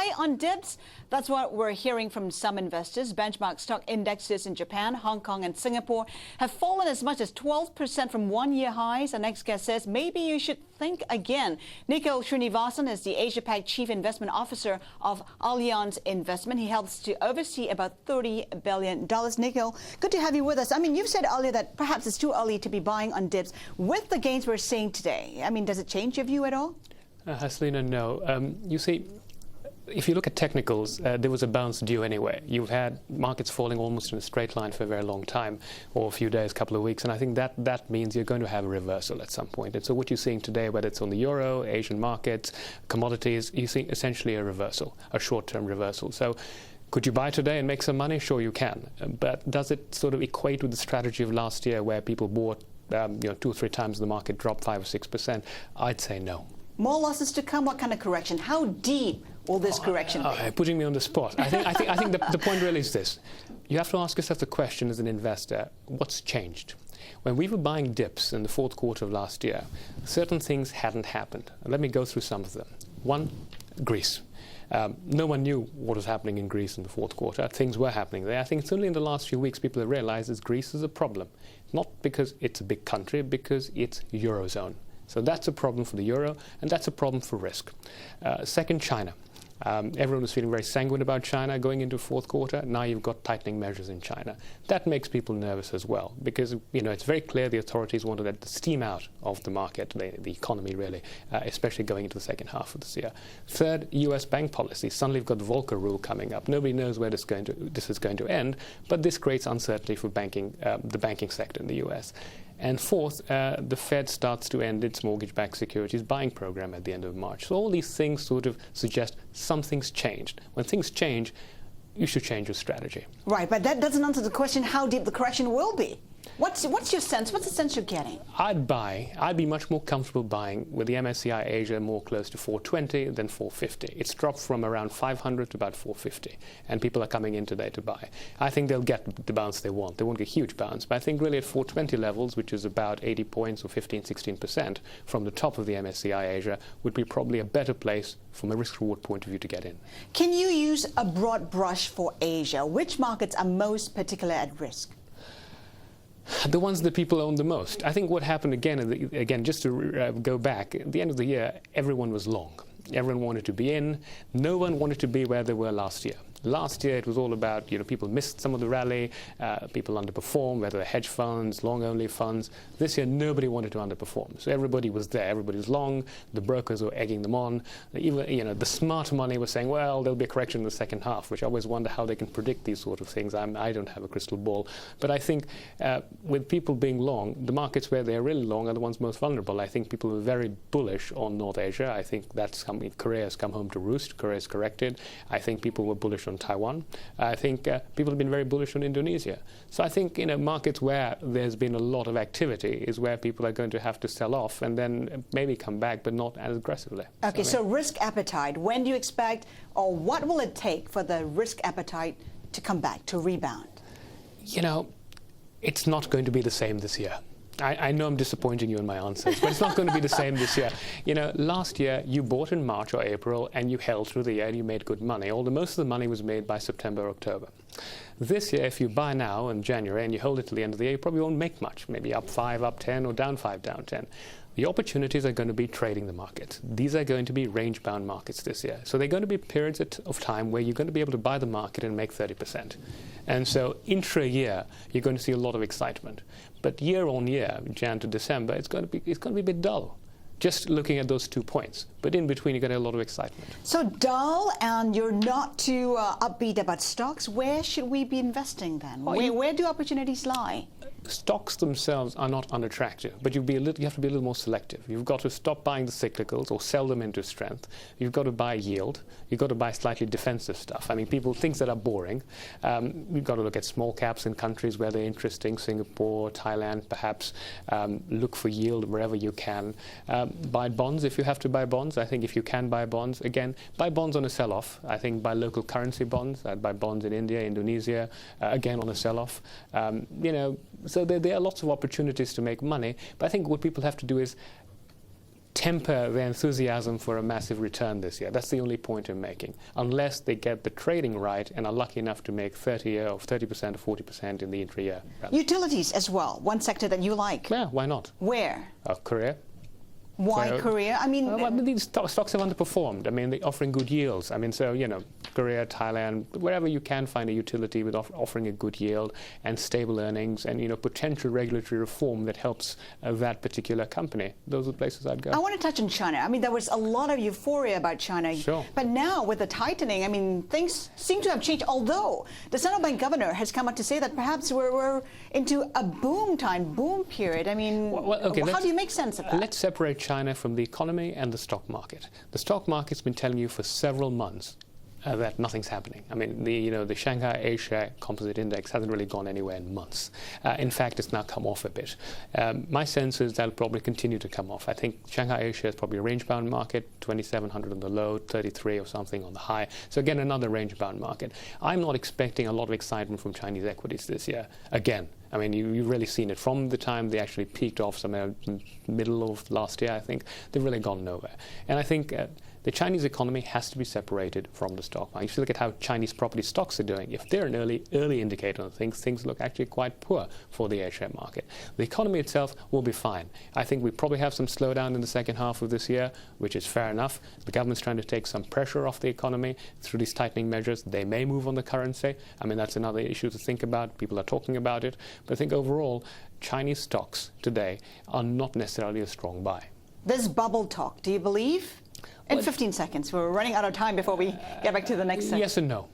buy on dips? That's what we're hearing from some investors. Benchmark stock indexes in Japan, Hong Kong and Singapore have fallen as much as 12% from one-year highs. Our next guest says maybe you should think again. Nikhil Srinivasan is the Asia-Pac Chief Investment Officer of Allianz Investment. He helps to oversee about $30 billion. Nikhil, good to have you with us. I mean, you've said earlier that perhaps it's too early to be buying on dips. With the gains we're seeing today, I mean, does it change your view at all? Haslinda, no. You see, if you look at technicals, there was a bounce due anyway. You've had markets falling almost in a straight line for a very long time, or a few days, couple of weeks, and I think that means you're going to have a reversal at some point. And so what you're seeing today, whether it's on the euro, Asian markets, commodities, you see essentially a reversal, a short-term reversal. So could you buy today and make some money? Sure, you can. But does it sort of equate with the strategy of last year where people bought 2 or 3 times the market dropped 5 or 6%? I'd say no. More losses to come? What kind of correction? How deep will this correction be? Putting me on the spot. I think the point really is this. You have to ask yourself the question as an investor, what's changed? When we were buying dips in the fourth quarter of last year, certain things hadn't happened. Let me go through some of them. One, Greece. No one knew what was happening in Greece in the fourth quarter. Things were happening there. I think it's only in the last few weeks people have realized that Greece is a problem. Not because it's a big country, because it's Eurozone. So that's a problem for the euro, and that's a problem for risk. Second, China. Everyone was feeling very sanguine about China going into fourth quarter. Now you've got tightening measures in China. That makes people nervous as well, because it's very clear the authorities want to let the steam out of the market, the economy really, especially going into the second half of this year. Third, U.S. bank policy. Suddenly you've got the Volcker rule coming up. Nobody knows where this is going to end, but this creates uncertainty for the banking sector in the U.S. And fourth, the Fed starts to end its mortgage-backed securities buying program at the end of March. So all these things sort of suggest something's changed. When things change, you should change your strategy. Right, but that doesn't answer the question how deep the correction will be. What's your sense? What's the sense you're getting? I'd be much more comfortable buying with the MSCI Asia more close to 420 than 450. It's dropped from around 500 to about 450, and people are coming in today to buy. I think they'll get the bounce they want. They won't get a huge bounce, but I think really at 420 levels, which is about 80 points or 15-16% from the top of the MSCI Asia, would be probably a better place from a risk-reward point of view to get in. Can you use a broad brush for Asia? Which markets are most particularly at risk? The ones that people own the most. I think what happened again, just to go back, at the end of the year, everyone was long. Everyone wanted to be in. No one wanted to be where they were last year. Last year, it was all about, people missed some of the rally, people underperformed, whether they're hedge funds, long-only funds. This year, nobody wanted to underperform. So everybody was there. Everybody was long. The brokers were egging them on. Even, the smart money was saying, well, there'll be a correction in the second half, which I always wonder how they can predict these sort of things. I don't have a crystal ball. But I think with people being long, the markets where they're really long are the ones most vulnerable. I think people were very bullish on North Asia. I think Korea has come home to roost. Korea has corrected. I think people were bullish on Taiwan. I think people have been very bullish on Indonesia. So I think markets where there's been a lot of activity is where people are going to have to sell off and then maybe come back, but not as aggressively. Okay, so risk appetite. When do you expect, or what will it take for the risk appetite to come back, to rebound? It's not going to be the same this year. I know I'm disappointing you in my answers, but it's not going to be the same this year. Last year you bought in March or April and you held through the year and you made good money, although most of the money was made by September, October. This year, if you buy now in January and you hold it till the end of the year, you probably won't make much, maybe up 5, up 10, or down 5, down 10. The opportunities are going to be trading the market. These are going to be range-bound markets this year. So they're going to be periods of time where you're going to be able to buy the market and make 30%. And so intra-year, you're going to see a lot of excitement. But year on year, Jan to December, it's going to be a bit dull. Just looking at those 2 points. But in between, you get a lot of excitement. So dull, and you're not too upbeat about stocks. Where should we be investing then? Where do opportunities lie? Stocks themselves are not unattractive, but you have to be a little more selective. You've got to stop buying the cyclicals or sell them into strength. You've got to buy yield. You've got to buy slightly defensive stuff. I mean, things that are boring. You've got to look at small caps in countries where they're interesting, Singapore, Thailand, perhaps. Look for yield wherever you can. Buy bonds if you have to buy bonds. I think if you can buy bonds, again, buy bonds on a sell-off. I think buy local currency bonds. I'd buy bonds in India, Indonesia, again on a sell-off. So there are lots of opportunities to make money, but I think what people have to do is temper their enthusiasm for a massive return this year. That's the only point I'm making. Unless they get the trading right and are lucky enough to make 30% or 40% in the intra-year. Utilities as well, one sector that you like. Yeah, why not? Where? Korea. Why So, Korea? I mean, these stocks have underperformed. I mean, they're offering good yields. I mean, so, Korea, Thailand, wherever you can find a utility with offering a good yield and stable earnings and, potential regulatory reform that helps that particular company. Those are the places I'd go. I want to touch on China. I mean, there was a lot of euphoria about China. Sure. But now with the tightening, I mean, things seem to have changed, although the central bank governor has come out to say that perhaps we're into a boom period. I mean, how do you make sense of that? Let's separate China from the economy and the stock market. The stock market's been telling you for several months that nothing's happening. I mean, the Shanghai Asia Composite Index hasn't really gone anywhere in months. In fact, it's now come off a bit. My sense is that'll probably continue to come off. I think Shanghai Asia is probably a range-bound market, 2,700 on the low, 33 or something on the high. So again, another range-bound market. I'm not expecting a lot of excitement from Chinese equities this year. Again, I mean, you've really seen it from the time they actually peaked off somewhere in the middle of last year, I think. They've really gone nowhere. And I think the Chinese economy has to be separated from the stock market. If you look at how Chinese property stocks are doing, if they're an early indicator of things look actually quite poor for the Asia market. The economy itself will be fine. I think we probably have some slowdown in the second half of this year, which is fair enough. The government's trying to take some pressure off the economy through these tightening measures. They may move on the currency. I mean, that's another issue to think about. People are talking about it. But I think overall, Chinese stocks today are not necessarily a strong buy. This bubble talk, do you believe? In 15 seconds. We're running out of time before we get back to the next section. Yes and no.